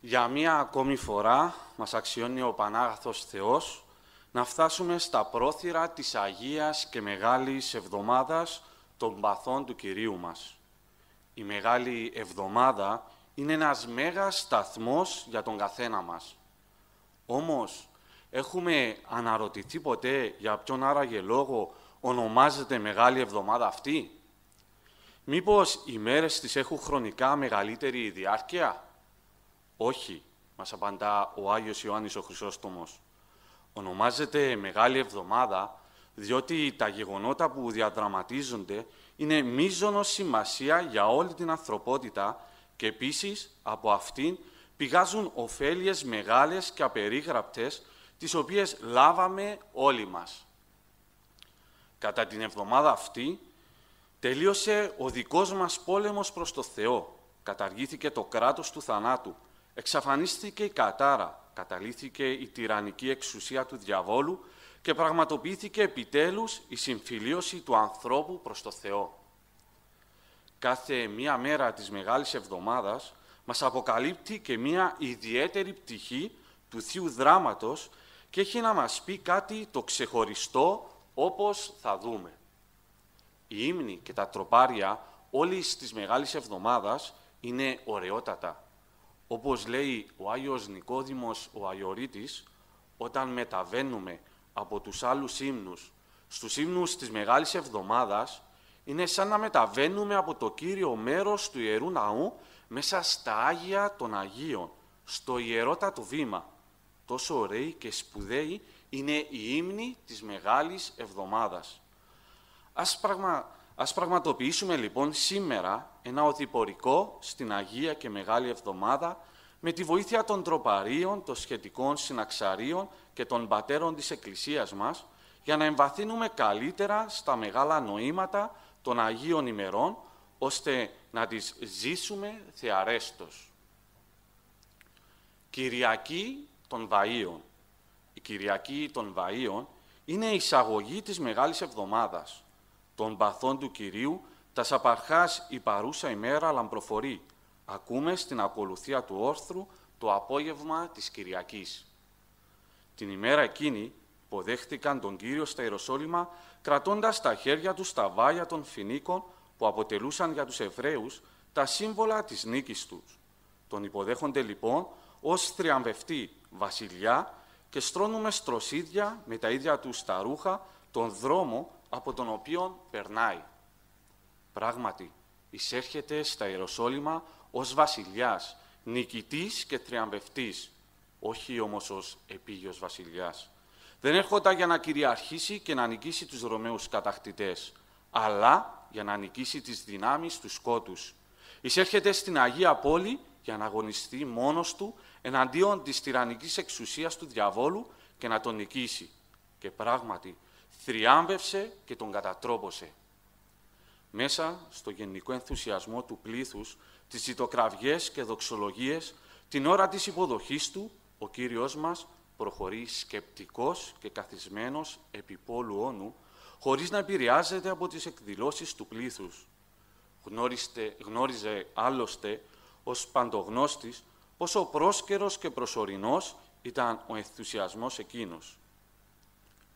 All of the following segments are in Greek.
Για μία ακόμη φορά μας αξιώνει ο Πανάγαθος Θεός να φτάσουμε στα πρόθυρα της Αγίας και Μεγάλης Εβδομάδας των παθών του Κυρίου μας. Η Μεγάλη Εβδομάδα είναι ένας μέγας σταθμός για τον καθένα μας. Όμως, έχουμε αναρωτηθεί ποτέ για ποιον άραγε λόγο ονομάζεται Μεγάλη Εβδομάδα αυτή? Μήπως οι μέρες της έχουν χρονικά μεγαλύτερη διάρκεια? Όχι, μας απαντά ο Άγιος Ιωάννης ο Χρυσόστομος. Ονομάζεται Μεγάλη Εβδομάδα διότι τα γεγονότα που διαδραματίζονται είναι μείζωνος σημασία για όλη την ανθρωπότητα και επίσης από αυτήν πηγάζουν ωφέλειες μεγάλες και απερίγραπτες, τις οποίες λάβαμε όλοι μας. Κατά την εβδομάδα αυτή τελείωσε ο δικός μας πόλεμος προς το Θεό, καταργήθηκε το κράτος του θανάτου, εξαφανίστηκε η κατάρα, καταλύθηκε η τυραννική εξουσία του διαβόλου και πραγματοποιήθηκε επιτέλους η συμφιλίωση του ανθρώπου προς το Θεό. Κάθε μία μέρα της Μεγάλης Εβδομάδας μας αποκαλύπτει και μία ιδιαίτερη πτυχή του Θείου Δράματος και έχει να μας πει κάτι το ξεχωριστό, όπως θα δούμε. Οι ύμνοι και τα τροπάρια όλης της Μεγάλης Εβδομάδας είναι ωραιότατα. Όπως λέει ο Άγιος Νικόδημος ο Αγιορείτης, όταν μεταβαίνουμε από τους άλλους ύμνους στους ύμνους της Μεγάλης Εβδομάδας, είναι σαν να μεταβαίνουμε από το κύριο μέρος του Ιερού Ναού μέσα στα Άγια των Αγίων, στο ιερότατο βήμα. Τόσο ωραίοι και σπουδαίοι είναι οι ύμνοι της Μεγάλης Εβδομάδας. Ας πραγματοποιήσουμε λοιπόν σήμερα ένα οδηπορικό στην Αγία και Μεγάλη Εβδομάδα με τη βοήθεια των τροπαρίων, των σχετικών συναξαρίων και των πατέρων της Εκκλησίας μας, για να εμβαθύνουμε καλύτερα στα μεγάλα νοήματα των Αγίων ημερών, ώστε να τις ζήσουμε θεαρέστως. Κυριακή των Βαΐων. Η Κυριακή των Βαΐων είναι η εισαγωγή της Μεγάλης Εβδομάδας. Των παθών του Κυρίου, τας απαρχάς η παρούσα ημέρα λαμπροφορεί. Ακούμε στην ακολουθία του όρθρου το απόγευμα της Κυριακής. Την ημέρα εκείνη υποδέχτηκαν τον Κύριο στα Ιεροσόλυμα, κρατώντας στα χέρια τους τα βάγια των φοινίκων που αποτελούσαν για τους Εβραίους τα σύμβολα της νίκης τους. Τον υποδέχονται λοιπόν ως θριαμβευτή βασιλιά και στρώνουμε στροσίδια με τα ίδια τους τα ρούχα τον δρόμο από τον οποίο περνάει. Πράγματι, εισέρχεται στα Ιεροσόλυμα ως βασιλιάς, νικητής και θριαμβευτής, όχι όμως ως επίγειος βασιλιάς. Δεν έρχονταν για να κυριαρχήσει και να νικήσει τους Ρωμαίους κατακτητές, αλλά για να νικήσει τις δυνάμεις του σκότους. Εισέρχεται στην Αγία Πόλη για να αγωνιστεί μόνος του εναντίον της τυραννικής εξουσίας του διαβόλου και να τον νικήσει. Και πράγματι, θριάμβευσε και τον κατατρόπωσε. Μέσα στο γενικό ενθουσιασμό του πλήθους, τις ζητοκραυγές και δοξολογίες, την ώρα της υποδοχής του, ο Κύριος μας προχωρεί σκεπτικός και καθισμένος επί πόλου όνου, χωρίς να επηρεάζεται από τις εκδηλώσεις του πλήθους. Γνώριζε άλλωστε ως παντογνώστης πόσο πρόσκαιρος και προσωρινός ήταν ο ενθουσιασμός εκείνος.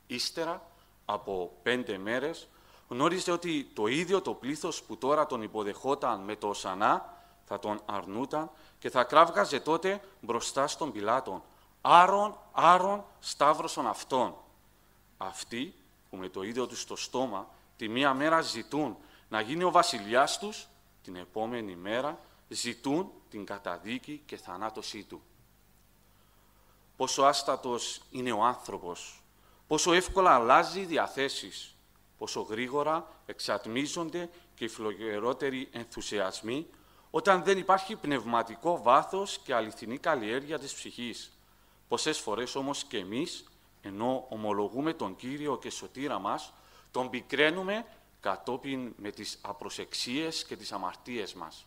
Ύστερα από 5 μέρες, γνώριζε ότι το ίδιο το πλήθος που τώρα τον υποδεχόταν με το οσανά θα τον αρνούταν και θα κράβγαζε τότε μπροστά στον Πιλάτον. «Άρον, Άρον, σταύρωσον αυτόν». Αυτοί που με το ίδιο τους στο στόμα τη μία μέρα ζητούν να γίνει ο βασιλιάς τους, την επόμενη μέρα ζητούν την καταδίκη και θανάτωσή του. Πόσο άστατος είναι ο άνθρωπος, πόσο εύκολα αλλάζει διαθέσεις, πόσο γρήγορα εξατμίζονται και οι φλογερότεροι ενθουσιασμοί όταν δεν υπάρχει πνευματικό βάθος και αληθινή καλλιέργεια της ψυχής. Πόσες φορές όμως και εμείς, ενώ ομολογούμε τον Κύριο και σωτήρα μας, τον πικραίνουμε κατόπιν με τις απροσεξίες και τις αμαρτίες μας.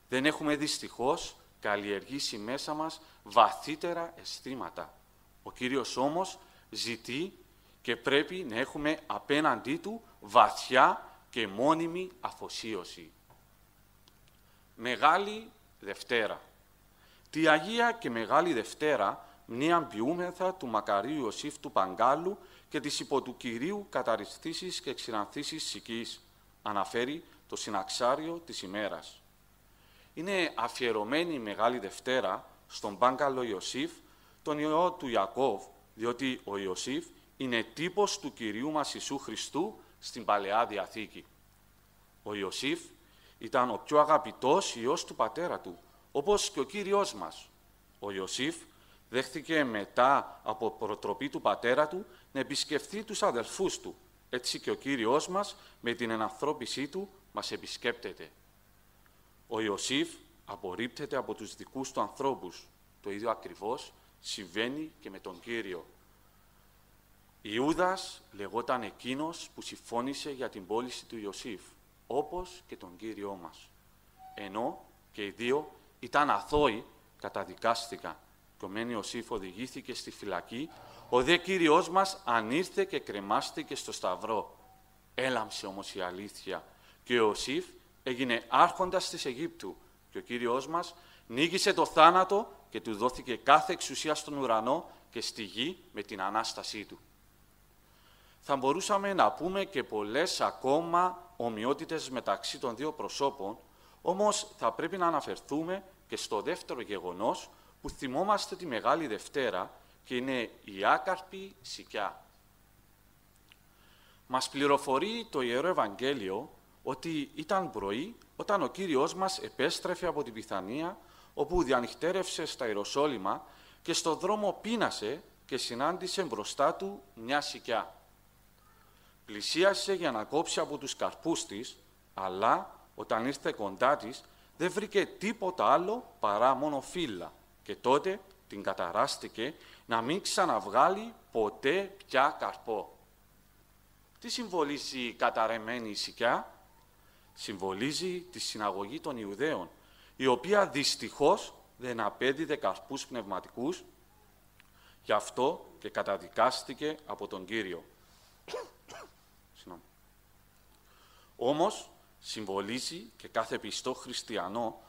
Δεν έχουμε δυστυχώς καλλιεργήσει μέσα μας βαθύτερα αισθήματα. Ο Κύριος όμως ζητεί και πρέπει να έχουμε απέναντί του βαθιά και μόνιμη αφοσίωση. Μεγάλη Δευτέρα. Τη Αγία και Μεγάλη Δευτέρα μνήαν ποιούμεθα του μακαρίου Ιωσήφ του Παγκάλου και της υπό του Κυρίου καταριστήσεις και εξηρανθήσεις σικής, αναφέρει το συναξάριο της ημέρας. Είναι αφιερωμένη η Μεγάλη Δευτέρα στον Πάγκαλο Ιωσήφ, τον ιό του Ιακώβ, διότι ο Ιωσήφ είναι τύπος του Κυρίου μας Ιησού Χριστού στην Παλαιά Διαθήκη. Ο Ιωσήφ ήταν ο πιο αγαπητός ιός του πατέρα του, όπως και ο Κύριος μας. Ο Ιωσήφ δέχθηκε μετά από προτροπή του πατέρα του να επισκεφθεί τους αδελφούς του. Έτσι και ο Κύριος μας με την ενανθρώπισή του μας επισκέπτεται. Ο Ιωσήφ απορρίπτεται από τους δικούς του ανθρώπους. Το ίδιο ακριβώς συμβαίνει και με τον Κύριο. Ιούδας λεγόταν εκείνος που συμφώνησε για την πώληση του Ιωσήφ, όπως και τον Κύριό μας. Ενώ και οι δύο ήταν αθώοι, καταδικάστηκαν. Και ο μεν Ιωσήφ οδηγήθηκε στη φυλακή, ο δε Κύριος μας ανήρθε και κρεμάστηκε στο σταυρό. Έλαμψε όμως η αλήθεια και ο Ιωσήφ έγινε άρχοντας της Αιγύπτου και ο Κύριος μας νίκησε το θάνατο και του δόθηκε κάθε εξουσία στον ουρανό και στη γη με την Ανάστασή του. Θα μπορούσαμε να πούμε και πολλές ακόμα ομοιότητες μεταξύ των δύο προσώπων, όμως θα πρέπει να αναφερθούμε και στο δεύτερο γεγονός που θυμόμαστε τη Μεγάλη Δευτέρα και είναι η άκαρπη σικιά. Μας πληροφορεί το Ιερό Ευαγγέλιο ότι ήταν πρωί όταν ο Κύριος μας επέστρεφε από την Πιθανία, όπου διανυχτέρευσε στα Ιεροσόλυμα και στο δρόμο πείνασε και συνάντησε μπροστά του μια σικιά. Πλησίασε για να κόψει από τους καρπούς της, αλλά όταν ήρθε κοντά της δεν βρήκε τίποτα άλλο παρά μόνο φύλλα και τότε την καταράστηκε να μην ξαναβγάλει ποτέ πια καρπό. Τι συμβολίζει η καταρρεμένη σικιά? Συμβολίζει τη συναγωγή των Ιουδαίων, η οποία δυστυχώς δεν απέδιδε καρπούς πνευματικούς, γι' αυτό και καταδικάστηκε από τον Κύριο. Όμως συμβολίζει και κάθε πιστό χριστιανό,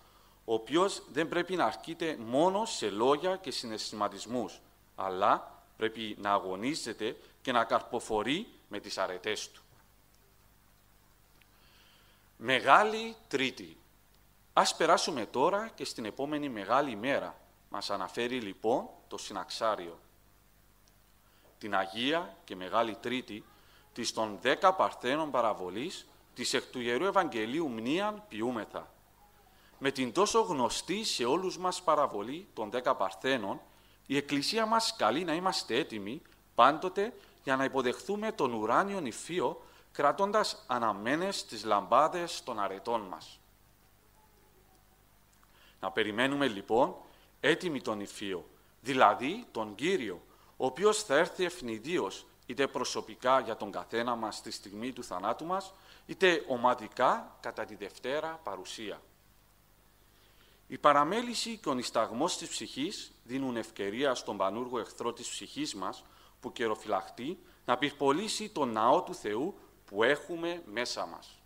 ο οποίος δεν πρέπει να αρκείται μόνο σε λόγια και συναισθηματισμούς, αλλά πρέπει να αγωνίζεται και να καρποφορεί με τις αρετές του. Μεγάλη Τρίτη. Ας περάσουμε τώρα και στην επόμενη μεγάλη ημέρα. Μας αναφέρει λοιπόν το συναξάριο. Την Αγία και Μεγάλη Τρίτη, της των 10 Παρθένων παραβολής, της εκ του Ιερού Ευαγγελίου μνήαν ποιούμεθα. Με την τόσο γνωστή σε όλους μας παραβολή των 10 Παρθένων, η Εκκλησία μας καλεί να είμαστε έτοιμοι πάντοτε για να υποδεχθούμε τον ουράνιον Ιφείο, κρατώντας αναμένες τις λαμπάδες των αρετών μας. Να περιμένουμε λοιπόν έτοιμοι τον Ιφείο, δηλαδή τον Κύριο, ο οποίος θα έρθει ευνηδίως, είτε προσωπικά για τον καθένα μας στη στιγμή του θανάτου μας, είτε ομαδικά κατά τη Δευτέρα παρουσία. Η παραμέληση και ο νησταγμός της ψυχής δίνουν ευκαιρία στον πανούργο εχθρό της ψυχής μας, που καιροφυλαχτεί, να πυρπολίσει τον ναό του Θεού που έχουμε μέσα μας.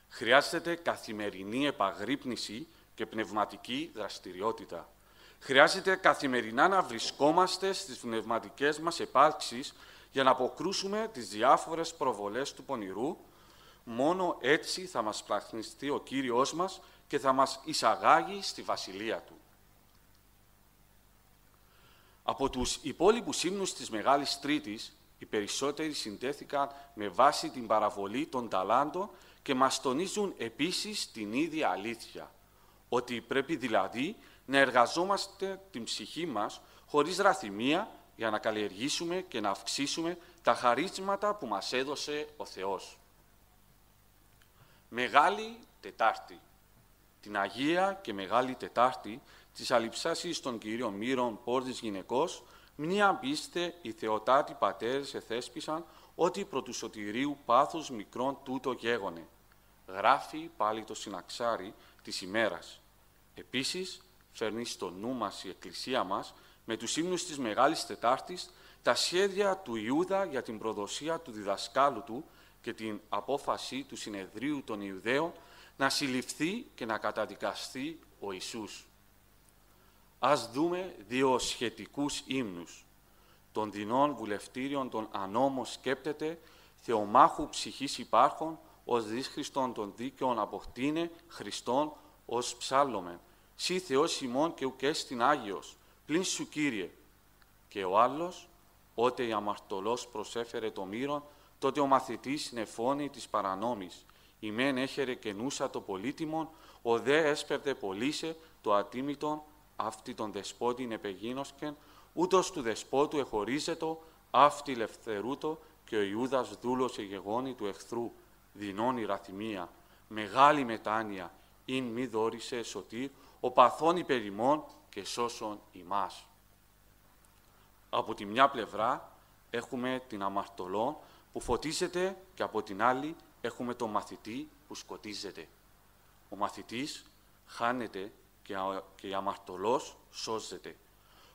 Χρειάζεται καθημερινή επαγρύπνηση και πνευματική δραστηριότητα. Χρειάζεται καθημερινά να βρισκόμαστε στις πνευματικές μας επάρξεις για να αποκρούσουμε τις διάφορες προβολές του πονηρού. Μόνο έτσι θα μας πλαχνιστεί ο Κύριος μας και θα μας εισαγάγει στη βασιλεία Του. Από τους υπόλοιπους ύμνους της Μεγάλης Τρίτης, οι περισσότεροι συντέθηκαν με βάση την παραβολή των ταλάντων και μας τονίζουν επίσης την ίδια αλήθεια, ότι πρέπει δηλαδή να εργαζόμαστε την ψυχή μας χωρίς ραθυμία για να καλλιεργήσουμε και να αυξήσουμε τα χαρίσματα που μας έδωσε ο Θεός. Μεγάλη Τετάρτη. Την Αγία και Μεγάλη Τετάρτη της αλειψάσης των Κυρίων Μύρων Πόρτης Γυναικός, μνήαν πίστε οι Θεοτάτοι πατέρες εθέσπισαν ότι προ του σωτηρίου πάθους μικρών τούτο γέγονε. Γράφει πάλι το συναξάρι της ημέρας. Επίσης, φέρνει στο νου μας η Εκκλησία μας, με τους ύμνους της Μεγάλης Τετάρτης, τα σχέδια του Ιούδα για την προδοσία του διδασκάλου του και την απόφαση του Συνεδρίου των Ιουδαίων να συλληφθεί και να καταδικαστεί ο Ιησούς. Ας δούμε δύο σχετικούς ύμνους. Των δεινών βουλευτήριων των ανώμων σκέπτεται, Θεομάχου ψυχής υπάρχων, ως δίσχριστον των δίκαιων αποκτήνε, Χριστόν ως ψάλλομεν. Σύ Θεός ημών και ουκ έστιν Άγιος, πλην σου Κύριε. Και ο άλλος, ότε η αμαρτωλός προσέφερε το μύρον, τότε ο μαθητής νεφώνει της παρανόμης. Η μεν έχερε καινούσα το πολύτιμον, ο δε έσπευδε πωλήσε το ατίμητον, αυτή τον δεσπότην επεγίνωσκεν, ούτως του δεσπότου εχωρίζετο, αυτή ελευθερούτο, και ο Ιούδας δούλος εγεγόνη του εχθρού, δεινώνει ραθυμία, μεγάλη μετάνοια, ειν μη δόρισε σωτήρ, ο παθών υπερημών και σώσον ημάς. Από τη μια πλευρά έχουμε την αμαρτωλό που φωτίζεται και από την άλλη έχουμε τον μαθητή που σκοτίζεται. Ο μαθητής χάνεται και η αμαρτωλός σώζεται.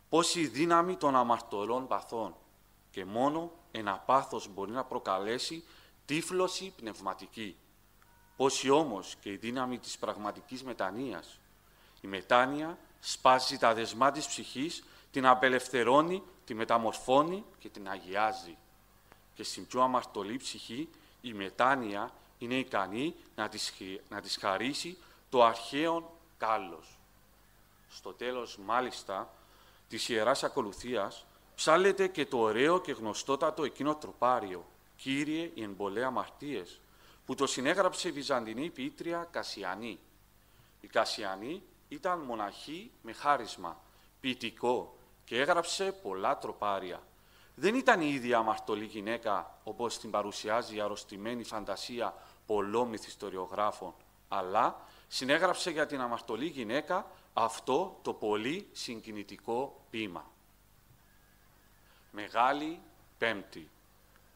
Πόση δύναμη των αμαρτωλών παθών και μόνο ένα πάθος μπορεί να προκαλέσει τύφλωση πνευματική. Πόση όμως και η δύναμη της πραγματικής μετανοίας. Η μετάνοια σπάζει τα δεσμά της ψυχής, την απελευθερώνει, τη μεταμορφώνει και την αγιάζει. Και στην πιο αμαρτωλή ψυχή η μετάνοια είναι ικανή να της χαρίσει το αρχαίο κάλος. Στο τέλος, μάλιστα, της Ιεράς Ακολουθίας ψάλλεται και το ωραίο και γνωστότατο εκείνο τροπάριο, «Κύριε, οι εν πολλαί αμαρτίες», που το συνέγραψε η Βυζαντινή ποιήτρια Κασιανή. Η Κασιανή ήταν μοναχή με χάρισμα, ποιητικό και έγραψε πολλά τροπάρια. Δεν ήταν η ίδια αμαρτωλή γυναίκα, όπως την παρουσιάζει η αρρωστημένη φαντασία πολλών μυθιστοριογράφων, αλλά συνέγραψε για την αμαρτωλή γυναίκα αυτό το πολύ συγκινητικό ποίημα. Μεγάλη Πέμπτη.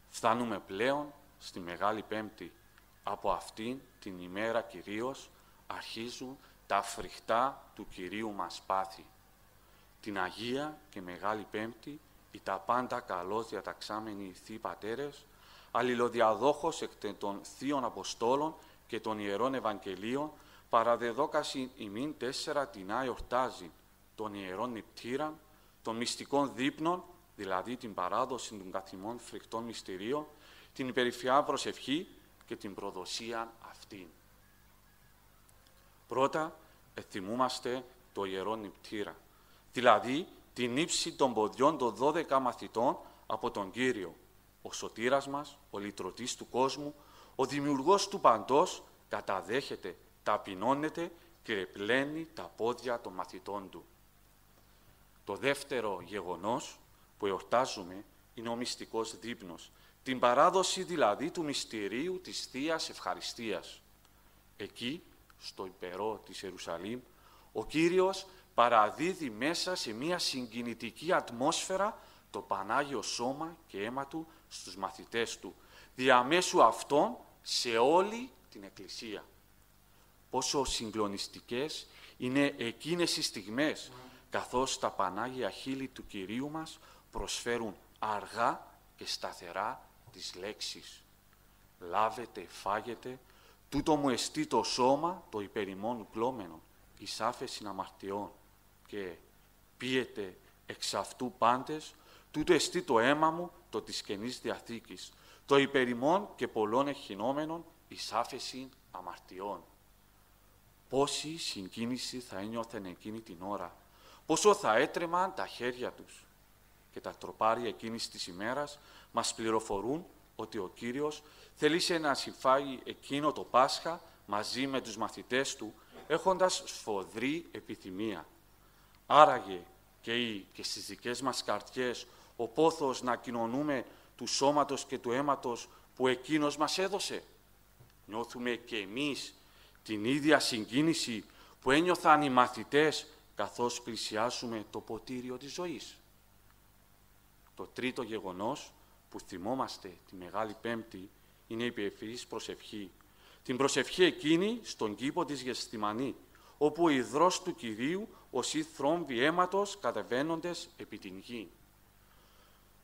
Φτάνουμε πλέον στη Μεγάλη Πέμπτη. Από αυτήν την ημέρα κυρίως αρχίζουν τα φρικτά του Κυρίου μας πάθη. Την Αγία και Μεγάλη Πέμπτη οι τα πάντα καλώς διαταξάμενοι Θείοι Πατέρες, αλληλοδιαδόχως εκ των Θείων Αποστόλων και των Ιερών Ευαγγελίων, παραδεδόκασιν ημίν 4 τινά εορτάζει των Ιερών Νηπτήραν, των μυστικών δείπνων, δηλαδή την παράδοση των καθημών φρικτών μυστηρίων, την υπερηφιά προσευχή και την προδοσία αυτήν. Πρώτα, θυμούμαστε το Ιερό Νηπτήρα, δηλαδή την ύψη των ποδιών των 12 μαθητών από τον Κύριο. Ο σωτήρας μας, ο λυτρωτής του κόσμου, ο δημιουργός του παντός, καταδέχεται, ταπεινώνεται και πλένει τα πόδια των μαθητών του. Το δεύτερο γεγονός που εορτάζουμε είναι ο μυστικός δείπνος, την παράδοση δηλαδή του μυστηρίου της Θείας Ευχαριστίας. Εκεί, στο υπερό της Ιερουσαλήμ, ο Κύριος παραδίδει μέσα σε μια συγκινητική ατμόσφαιρα το Πανάγιο Σώμα και αίμα Του στους μαθητές Του, διαμέσου αυτών σε όλη την Εκκλησία. Πόσο συγκλονιστικές είναι εκείνες οι στιγμές, καθώς τα Πανάγια χείλη του Κυρίου μας προσφέρουν αργά και σταθερά τις λέξεις. «Λάβετε, φάγετε, τούτο μου εστί το σώμα το υπερημών πλώμενο, εις άφεσιν αμαρτιών, και πίετε εξ αυτού πάντες, τούτο εστί το αίμα μου το της Καινής Διαθήκης, το υπερημών και πολλών εχεινόμενων εις άφεσιν αμαρτιών». Πόση συγκίνηση θα ένιωθεν εκείνη την ώρα, πόσο θα έτρεμαν τα χέρια τους. Και τα τροπάρια εκείνης της ημέρας μας πληροφορούν ότι ο Κύριος θέλησε να συμφάγει εκείνο το Πάσχα μαζί με τους μαθητές Του, έχοντας σφοδρή επιθυμία. Άραγε και στις δικές μας καρδιές ο πόθος να κοινωνούμε του σώματος και του αίματος που Εκείνος μας έδωσε. Νιώθουμε και εμείς την ίδια συγκίνηση που ένιωθαν οι μαθητές καθώς πλησιάσουμε το ποτήριο της ζωής. Το τρίτο γεγονός που θυμόμαστε τη Μεγάλη Πέμπτη είναι η περιφερής προσευχή. Την προσευχή εκείνη στον κήπο της Γεσθημανή, όπου ο ιδρός του Κυρίου ως ή θρόμβοι αίματος κατεβαίνοντες επί την γη.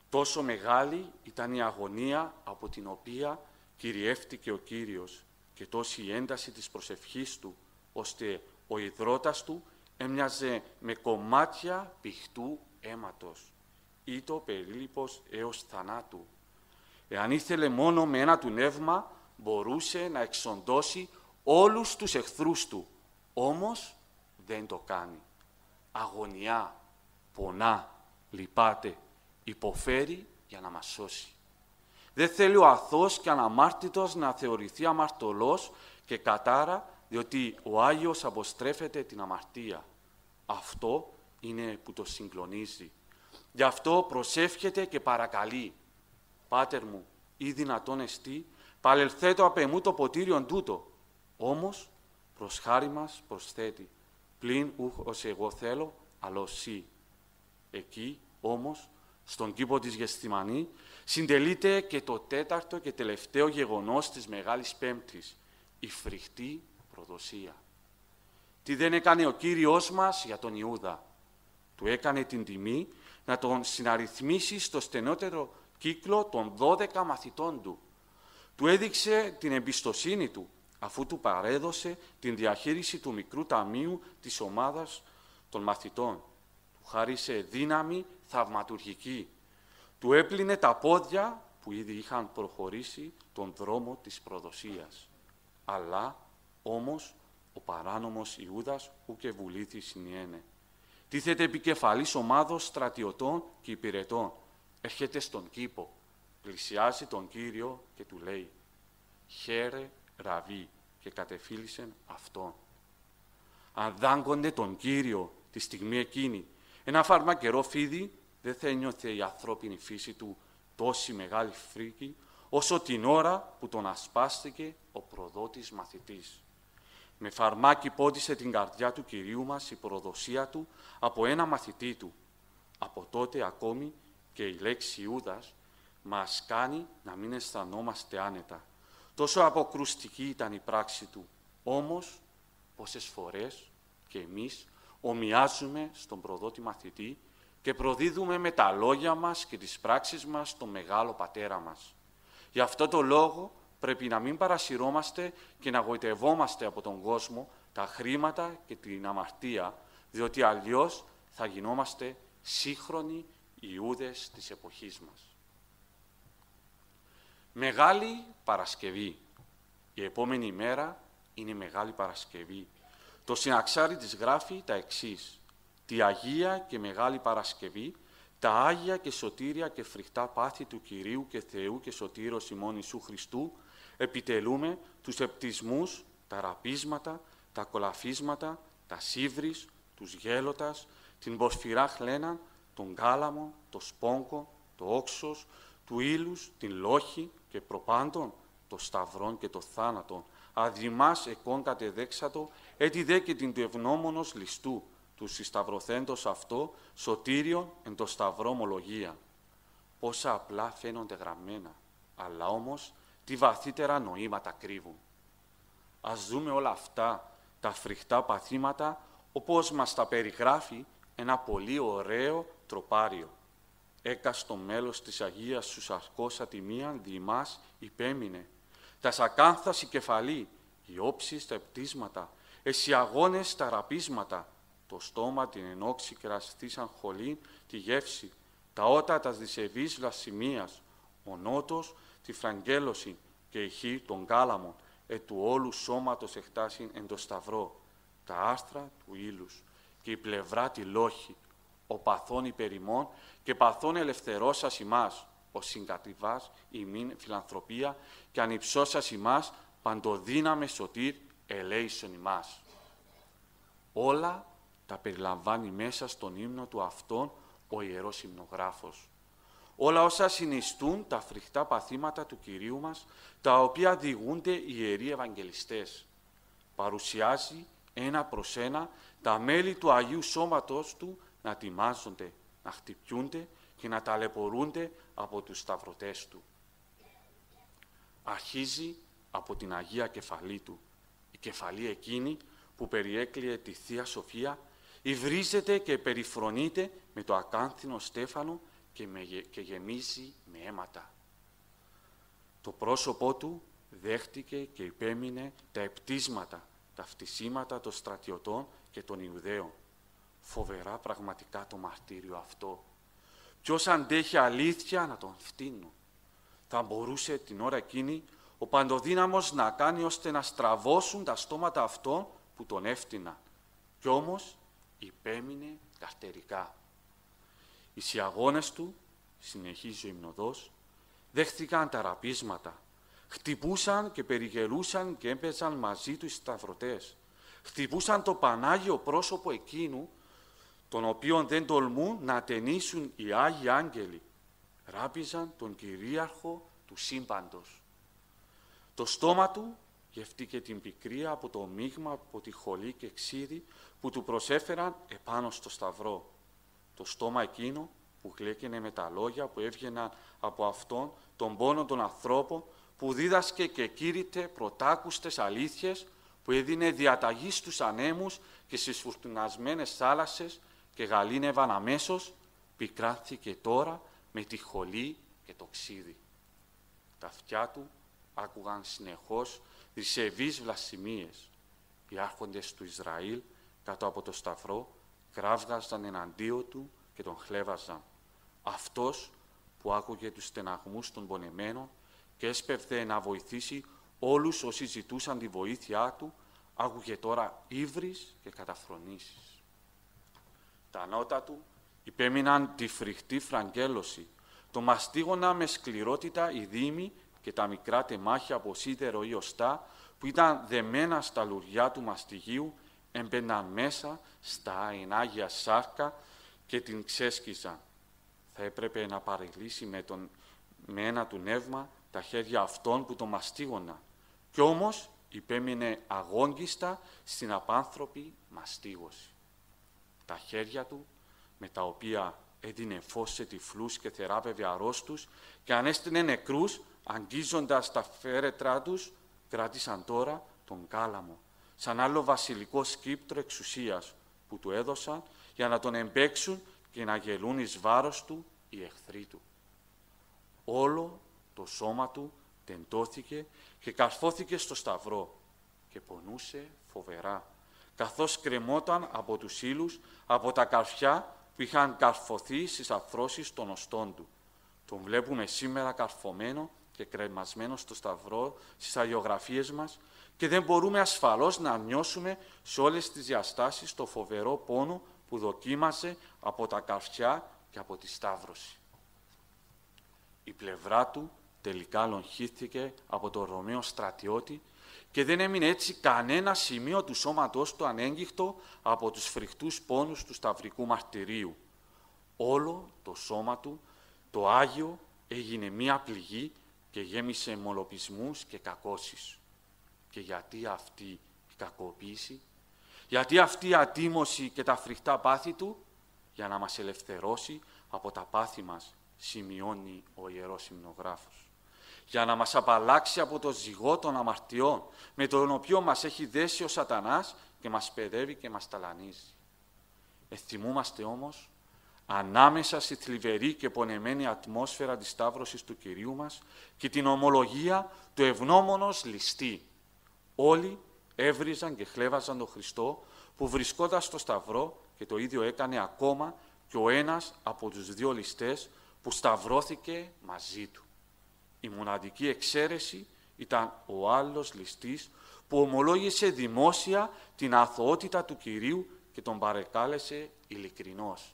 Τόσο μεγάλη ήταν η αγωνία από την οποία κυριεύτηκε ο Κύριος και τόση η ένταση της προσευχής Του, ώστε ο ιδρώτας Του έμοιαζε με κομμάτια πηχτού αίματος. Ήτο περίληπος έως θανάτου. Εάν ήθελε μόνο με ένα του νεύμα, μπορούσε να εξοντώσει όλους τους εχθρούς του. Όμως δεν το κάνει. Αγωνιά, πονά, λυπάται, υποφέρει για να μας σώσει. Δεν θέλει ο αθώος και αναμάρτητος να θεωρηθεί αμαρτωλός και κατάρα, διότι ο Άγιος αποστρέφεται την αμαρτία. Αυτό είναι που το συγκλονίζει. Γι' αυτό προσεύχεται και παρακαλεί. «Πάτερ μου, ή δυνατόν εστί, παλελθέτω απ' εμού το ποτήριον τούτο». Όμως, προς χάρη μας προσθέτει, «Πλην ούχ ως εγώ θέλω, αλλά ως σύ». Εκεί, όμως, στον κήπο της Γεσθημανή, συντελείται και το τέταρτο και τελευταίο γεγονός της Μεγάλης Πέμπτης, η φρικτή προδοσία. Τι δεν έκανε ο Κύριος μας για τον Ιούδα? Του έκανε την τιμή να τον συναριθμίσει στο στενότερο κύκλο των 12 μαθητών του. Του έδειξε την εμπιστοσύνη του, αφού του παρέδωσε την διαχείριση του μικρού ταμείου της ομάδας των μαθητών. Του χάρισε δύναμη θαυματουργική. Του έπλυνε τα πόδια που ήδη είχαν προχωρήσει τον δρόμο της προδοσίας. Αλλά, όμως, ο παράνομος Ιούδας ούκε βουλήθη συνιένε. Τίθεται επικεφαλής ομάδος στρατιωτών και υπηρετών. Έρχεται στον κήπο, πλησιάζει τον Κύριο και του λέει «Χαίρε Ραβί» και κατεφίλησεν αυτόν. Αν δάγκονται τον Κύριο τη στιγμή εκείνη, ένα φαρμακερό φίδι δεν θα ένιωθε η ανθρώπινη φύση του τόση μεγάλη φρίκη, όσο την ώρα που τον ασπάστηκε ο προδότης μαθητής. Με φαρμάκι πόντισε την καρδιά του Κυρίου μας η προδοσία του από ένα μαθητή του. Από τότε ακόμη και η λέξη Ιούδας μας κάνει να μην αισθανόμαστε άνετα. Τόσο αποκρουστική ήταν η πράξη του. Όμως, πόσες φορές και εμείς ομοιάζουμε στον προδότη μαθητή και προδίδουμε με τα λόγια μας και τις πράξεις μας τον μεγάλο πατέρα μας. Γι' αυτό το λόγο πρέπει να μην παρασυρώμαστε και να γοητευόμαστε από τον κόσμο, τα χρήματα και την αμαρτία, διότι αλλιώς θα γινόμαστε σύγχρονοι Ιούδες της εποχής μας. Μεγάλη Παρασκευή. Η επόμενη μέρα είναι Μεγάλη Παρασκευή. Το Συναξάρι της γράφει τα εξής. Τη Αγία και Μεγάλη Παρασκευή, τα Άγια και σωτήρια και φρικτά πάθη του Κυρίου και Θεού και Σωτήρος ημών Ιησού Χριστού, επιτελούμε τους επτισμούς, τα ραπίσματα, τα κολαφίσματα, τα σίβρις, τους γέλωτας, την πορφυρά χλέναν, τον κάλαμο, το σπόγκο, το όξος, του ήλους, την λόχη και προπάντων, το σταυρόν και το θάνατον, αδειμάς εκών κατεδέξατο, έτι δε και την του ευνόμονος ληστού, του συσταυρωθέντος αυτό, σωτήριον εν το σταυρό ομολογία. Πόσα απλά φαίνονται γραμμένα, αλλά όμως τι βαθύτερα νοήματα κρύβουν. Ας δούμε όλα αυτά τα φρικτά παθήματα, όπως μας τα περιγράφει ένα πολύ ωραίο τροπάριο. Έκαστο μέλος της Αγίας σου σαρκός ατιμίαν διημάς υπέμεινε. Τα σακάνθας η κεφαλή, οι όψεις τα επτίσματα, εσύ αγώνες τα ραπίσματα, το στόμα την ενόξη κραστήσαν χολήν τη γεύση, τα ότα τα δισεβείς βλασιμίας, ο νότος τη φραγγέλωση και η χή των κάλαμων, του όλου σώματος εκτάσιν εν το σταυρό, τα άστρα του ήλους και η πλευρά τη λόχη, ο παθών υπερημών και παθών ελευθερώσας ημάς, ο συγκατριβάς ημίν φιλανθρωπία και ανυψώσας ημάς παντοδύναμε σωτήρ ελέησον ημάς. Όλα τα περιλαμβάνει μέσα στον ύμνο του αυτόν ο Ιερός Υμνογράφος. Όλα όσα συνιστούν τα φρικτά παθήματα του Κυρίου μας, τα οποία διηγούνται οι Ιεροί Ευαγγελιστές. Παρουσιάζει ένα προς ένα τα μέλη του Αγίου Σώματος του να τιμάζονται, να χτυπιούνται και να ταλαιπωρούνται από τους σταυρωτές του. Αρχίζει από την Αγία Κεφαλή του. Η κεφαλή εκείνη που περιέκλειε τη Θεία Σοφία υβρίζεται και περιφρονείται με το ακάνθινο στέφανο και γεμίζει με αίματα. Το πρόσωπό του δέχτηκε και υπέμεινε τα επτίσματα, τα φτισήματα των στρατιωτών και των Ιουδαίων. φοβερά πραγματικά το μαρτύριο αυτό. Ποιος αντέχει αλήθεια να τον φτύνουν. Θα μπορούσε την ώρα εκείνη ο Παντοδύναμος να κάνει ώστε να στραβώσουν τα στόματα αυτών που τον έφτυναν. Κι όμως υπέμεινε καρτερικά. Οι συαγώνες του, συνεχίζει ο υμνοδός, δέχτηκαν τα ραπίσματα. Χτυπούσαν και περιγελούσαν και έπαιζαν μαζί του οι σταυρωτές. Χτυπούσαν το Πανάγιο πρόσωπο εκείνου, τον οποίον δεν τολμούν να ατενίσουν οι Άγιοι Άγγελοι. Ράπιζαν τον Κυρίαρχο του σύμπαντος. Το στόμα του γευτήκε την πικρία από το μείγμα από τη χολή και ξύδι που του προσέφεραν επάνω στο σταυρό. Το στόμα εκείνο που γλέκαινε με τα λόγια που έβγαιναν από αυτόν τον πόνο των ανθρώπων, που δίδασκε και κήρυτε πρωτάκουστες αλήθειες, που έδινε διαταγή στους ανέμους και στις φουρτουνασμένες θάλασσες και γαλήνευαν αμέσως, πικράθηκε τώρα με τη χολή και το ξύδι. Τα αυτιά του άκουγαν συνεχώς δισεβείς βλασιμίες. Οι άρχοντες του Ισραήλ κάτω από το σταυρό κράβγαζαν εναντίον του και τον χλέβαζαν. Αυτός που άκουγε τους στεναγμούς των πονεμένων και έσπευδε να βοηθήσει όλους όσοι ζητούσαν τη βοήθειά του, άκουγε τώρα ύβρις και καταφρονήσεις. Τα νότα του υπέμειναν τη φρικτή φραγγέλωση. Το μαστίγωνα με σκληρότητα οι δήμοι και τα μικρά τεμάχια από σίδερο ή οστά που ήταν δεμένα στα λουριά του μαστιγίου έμπαιναν μέσα στα ενάγια σάρκα και την ξέσκιζαν. Θα έπρεπε να παρελύσει με ένα του νεύμα τα χέρια αυτών που το μαστίγωναν. Κι όμως υπέμεινε αγόγγιστα στην απάνθρωπη μαστίγωση. Τα χέρια του, με τα οποία έδινε φως σε τυφλούς και θεράπευε αρρώστους και ανέστηνε νεκρούς, αγγίζοντας τα φέρετρά τους, κράτησαν τώρα τον κάλαμο, σαν άλλο βασιλικό σκύπτρο εξουσίας που του έδωσαν για να τον εμπέξουν και να γελούν εις βάρος του οι εχθροί του. Όλο το σώμα του τεντώθηκε και καρφώθηκε στο σταυρό και πονούσε φοβερά, καθώς κρεμόταν από τους ύλους, από τα καρφιά που είχαν καρφωθεί στις αρθρώσεις των οστών του. Τον βλέπουμε σήμερα καρφωμένο και κρεμασμένο στο σταυρό στις αγιογραφίες μας και δεν μπορούμε ασφαλώς να νιώσουμε σε όλες τις διαστάσεις το φοβερό πόνο που δοκίμασε από τα καρφιά και από τη σταύρωση. Η πλευρά του τελικά λογχύθηκε από τον Ρωμαίο στρατιώτη και δεν έμεινε έτσι κανένα σημείο του σώματός του ανέγγιχτο από τους φρικτούς πόνους του σταυρικού μαρτυρίου. Όλο το σώμα του, το Άγιο, έγινε μία πληγή και γέμισε μολοπισμούς και κακώσεις. Και γιατί αυτή η κακοποίηση, γιατί αυτή η ατίμωση και τα φρικτά πάθη του, για να μας ελευθερώσει από τα πάθη μας, σημειώνει ο Ιερός Υμνογράφος. Για να μας απαλλάξει από το ζυγό των αμαρτιών, με τον οποίο μας έχει δέσει ο σατανάς και μας παιδεύει και μας ταλανίζει. Εθυμούμαστε όμως, ανάμεσα στη θλιβερή και πονεμένη ατμόσφαιρα της σταύρωσης του Κυρίου μας και την ομολογία του ευγνώμονος ληστή. Όλοι έβριζαν και χλέβαζαν τον Χριστό που βρισκόταν στο σταυρό και το ίδιο έκανε ακόμα και ο ένας από τους δύο ληστές που σταυρώθηκε μαζί του. Η μοναδική εξαίρεση ήταν ο άλλος ληστής που ομολόγησε δημόσια την αθωότητα του Κυρίου και τον παρεκάλεσε ειλικρινώς.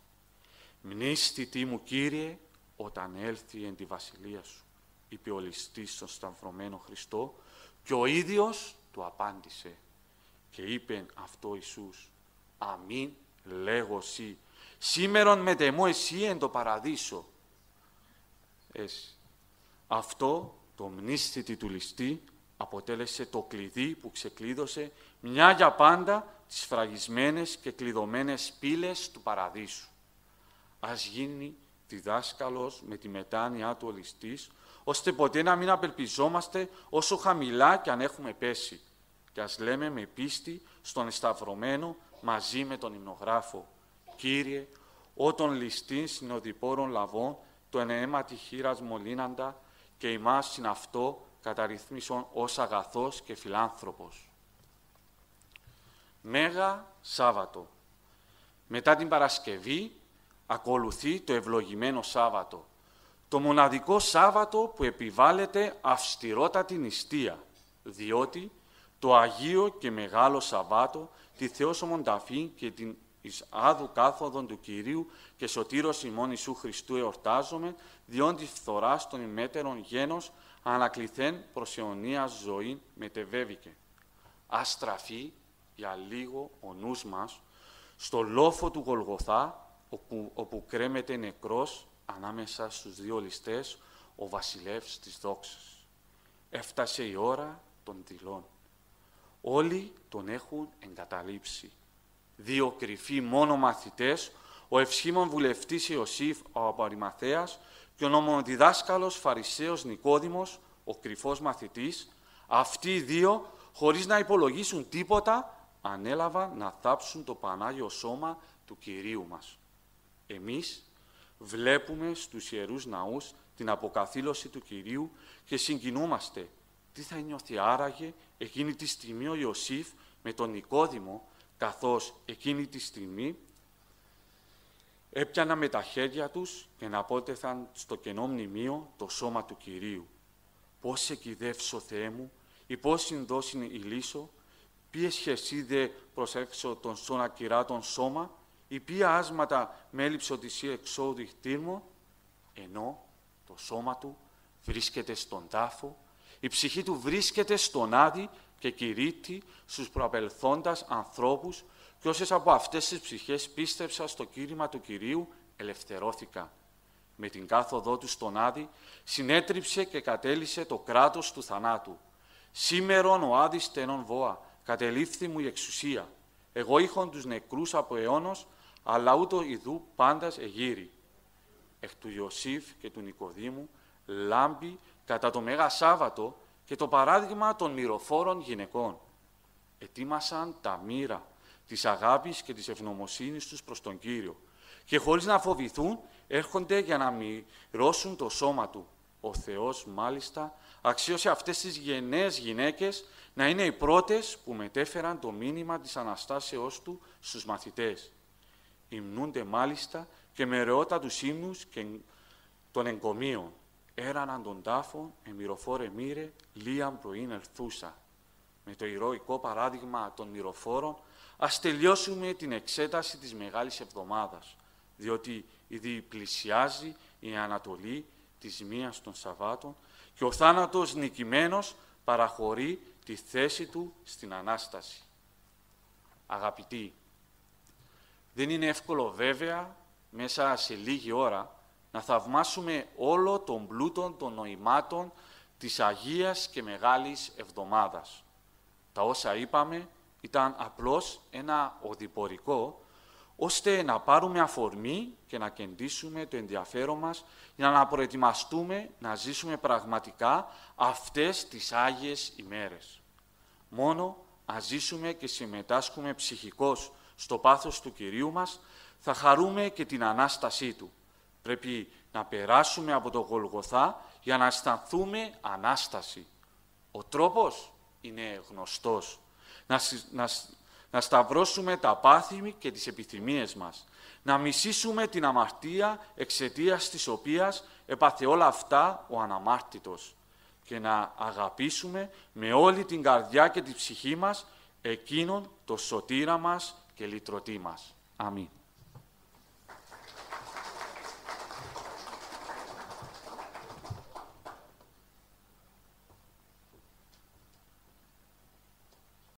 «Μνήστητή μου, Κύριε, όταν έλθει εν τη βασιλεία σου», είπε ο ληστής στον σταυρωμένο Χριστό και ο ίδιος του απάντησε. Και είπε αυτό Ιησούς, «Αμήν λέγω σοι, σήμερον μετεμώ εσύ εν το παραδείσο». Αυτό το μνήστητη του ληστή αποτέλεσε το κλειδί που ξεκλείδωσε μια για πάντα τις φραγισμένες και κλειδωμένες πύλες του παραδείσου. Ας γίνει διδάσκαλος με τη μετάνοιά του ο ληστής, ώστε ποτέ να μην απελπιζόμαστε όσο χαμηλά κι αν έχουμε πέσει. Και ας λέμε με πίστη στον εσταυρωμένο μαζί με τον υμνογράφο, «Κύριε, ότον ληστήν συνοδοιπόρων λαβών, το εναίματι χείρας μολύναντα, και ημάς συν αυτό καταρρυθμίσον ως αγαθός και φιλάνθρωπος». Μέγα Σάββατο. Μετά την Παρασκευή ακολουθεί το ευλογημένο Σάββατο, το μοναδικό Σάββατο που επιβάλλεται αυστηρότατη νηστεία, διότι το Αγίο και Μεγάλο Σαββάτο, τη Θεόσωμον Ταφή και την εις άδου κάθοδον του Κυρίου και σωτήρος ημών Ιησού Χριστού εορτάζομαι, διόν της φθοράς των ημέτερων γένος ανακληθέν προς αιωνία ζωή μετεβέβηκε. Ας στραφεί για λίγο ο νους μας στο λόφο του Γολγοθά, όπου κρέμεται νεκρός ανάμεσα στους δύο ληστές ο βασιλεύς της δόξας. Έφτασε η ώρα των δειλών. Όλοι τον έχουν εγκαταλείψει. Δύο κρυφοί μόνο μαθητές, ο ευσχήμων βουλευτής Ιωσήφ ο Αριμαθέας και ο νομοδιδάσκαλος Φαρισαίος Νικόδημος, ο κρυφός μαθητής, αυτοί οι δύο, χωρίς να υπολογίσουν τίποτα, ανέλαβαν να θάψουν το Πανάγιο Σώμα του Κυρίου μας. Εμείς βλέπουμε στους Ιερούς Ναούς την αποκαθήλωση του Κυρίου και συγκινούμαστε. Τι θα νιώθει άραγε εκείνη τη στιγμή ο Ιωσήφ με τον Νικόδημο, καθώς εκείνη τη στιγμή έπιανα με τα χέρια τους και να απότεθαν στο κενό μνημείο το σώμα του Κυρίου. Πώς σε κυδεύσω, Θεέ μου, ή πώς συνδώσιν ηλίσω, ποιες χεσίδε προσέξω τον σώνα κυράτων σώμα, ή ποια άσματα με έλειψω της εξόδου χτύρμο, ενώ το σώμα του βρίσκεται στον τάφο, η ψυχή του βρίσκεται στον Άδη και κηρύττει στους προαπελθόντας ανθρώπους και όσες από αυτές τις ψυχές πίστεψαν στο κήρυμα του Κυρίου ελευθερώθηκα. Με την κάθοδό του στον Άδη συνέτριψε και κατέλυσε το κράτος του θανάτου. Σήμερον ο Άδης στενών βόα, κατελήφθη μου η εξουσία. Εγώ είχον τους νεκρούς από αιώνος, αλλά ούτω ιδού πάντας εγείρει. Εκ του Ιωσήφ και του Νικοδήμου λάμπει κατά το Μέγα Σάββατο και το παράδειγμα των μυροφόρων γυναικών. Ετοίμασαν τα μοίρα της αγάπης και της ευγνωμοσύνης τους προς τον Κύριο και χωρίς να φοβηθούν έρχονται για να μοιρώσουν το σώμα Του. Ο Θεός μάλιστα αξίωσε αυτές τις γενναίες γυναίκες να είναι οι πρώτες που μετέφεραν το μήνυμα της Αναστάσεώς Του στους μαθητές. Υμνούνται μάλιστα και με ρεότατους ύμνους και των εγκομείων. Έραναν τον τάφο, εμυροφόρε μοίρε, λίαν πρωίν ελθούσα. Με το ηρωικό παράδειγμα των μυροφόρων, ας τελειώσουμε την εξέταση της Μεγάλης Εβδομάδας, διότι ήδη πλησιάζει η Ανατολή της μίας των Σαββάτων και ο θάνατος νικημένος παραχωρεί τη θέση του στην Ανάσταση. Αγαπητοί, δεν είναι εύκολο βέβαια μέσα σε λίγη ώρα να θαυμάσουμε όλο τον πλούτο των νοημάτων της Αγίας και Μεγάλης Εβδομάδας. Τα όσα είπαμε ήταν απλώς ένα οδηπορικό, ώστε να πάρουμε αφορμή και να κεντήσουμε το ενδιαφέρον μας για να προετοιμαστούμε να ζήσουμε πραγματικά αυτές τις Άγιες ημέρες. Μόνο ας ζήσουμε και συμμετάσχουμε ψυχικώς στο πάθος του Κυρίου μας, θα χαρούμε και την Ανάστασή Του. Πρέπει να περάσουμε από το Γολγοθά για να αισθανθούμε Ανάσταση. Ο τρόπος είναι γνωστός. Να σταυρώσουμε τα πάθη και τις επιθυμίες μας. Να μισήσουμε την αμαρτία εξαιτίας της οποίας έπαθε όλα αυτά ο αναμάρτητος. Και να αγαπήσουμε με όλη την καρδιά και την ψυχή μας εκείνον το σωτήρα μας και λυτρωτή μας. Αμήν.